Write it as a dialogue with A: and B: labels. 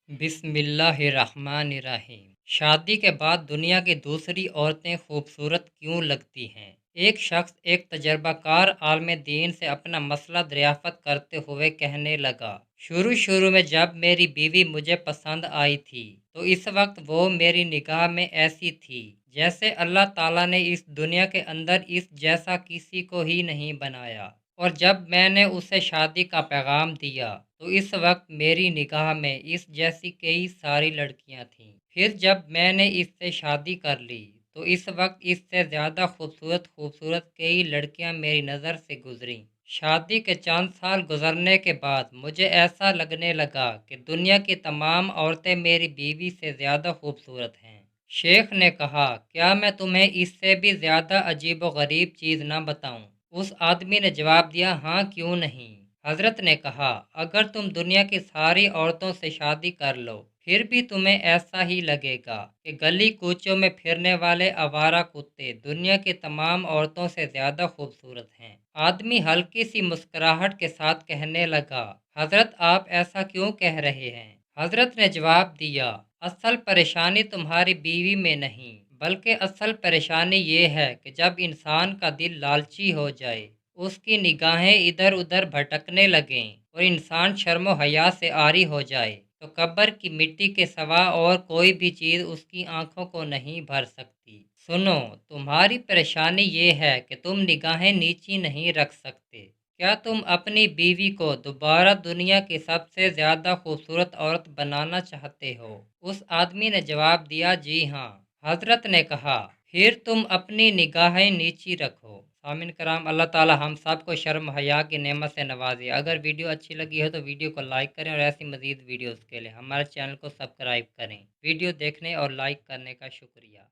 A: बिस्मिल्लाहिर्रहमानिर्रहीम। शादी के बाद दुनिया की दूसरी औरतें खूबसूरत क्यों लगती हैं? एक शख्स एक तजर्बाकार आलम दीन से अपना मसला दरियाफ़त करते हुए कहने लगा, शुरू शुरू में जब मेरी बीवी मुझे पसंद आई थी तो इस वक्त वो मेरी निगाह में ऐसी थी जैसे अल्लाह ताला ने इस दुनिया के अंदर इस जैसा किसी को ही नहीं बनाया। और जब मैंने उसे शादी का पैगाम दिया तो इस वक्त मेरी निगाह में इस जैसी कई सारी लड़कियां थीं। फिर जब मैंने इससे शादी कर ली तो इस वक्त इससे ज़्यादा खूबसूरत खूबसूरत कई लड़कियां मेरी नज़र से गुजरीं। शादी के चंद साल गुजरने के बाद मुझे ऐसा लगने लगा कि दुनिया की तमाम औरतें मेरी बीवी से ज़्यादा खूबसूरत हैं। शेख ने कहा, क्या मैं तुम्हें इससे भी ज़्यादा अजीब व गरीब चीज़ न बताऊं? उस आदमी ने जवाब दिया, हाँ क्यों नहीं। हजरत ने कहा, अगर तुम दुनिया की सारी औरतों से शादी कर लो फिर भी तुम्हें ऐसा ही लगेगा कि गली कूचों में फिरने वाले आवारा कुत्ते दुनिया की तमाम औरतों से ज्यादा खूबसूरत हैं। आदमी हल्की सी मुस्कुराहट के साथ कहने लगा, हजरत आप ऐसा क्यों कह रहे हैं? हजरत ने जवाब दिया, असल परेशानी तुम्हारी बीवी में नहीं बल्कि असल परेशानी ये है कि जब इंसान का दिल लालची हो जाए, उसकी निगाहें इधर उधर भटकने लगें और इंसान शर्म हया से आरी हो जाए तो कब्र की मिट्टी के सिवा और कोई भी चीज़ उसकी आंखों को नहीं भर सकती। सुनो, तुम्हारी परेशानी ये है कि तुम निगाहें नीची नहीं रख सकते। क्या तुम अपनी बीवी को दोबारा दुनिया की सबसे ज़्यादा खूबसूरत औरत बनाना चाहते हो? उस आदमी ने जवाब दिया, जी हाँ। हजरत ने कहा, फिर तुम अपनी निगाहें नीची रखो। आमीन कराम, अल्लाह ताला हम सब को शर्म हया की नेमत से नवाजे। अगर वीडियो अच्छी लगी हो तो वीडियो को लाइक करें और ऐसी मज़ीद वीडियोज़ के लिए हमारे चैनल को सब्सक्राइब करें। वीडियो देखने और लाइक करने का शुक्रिया।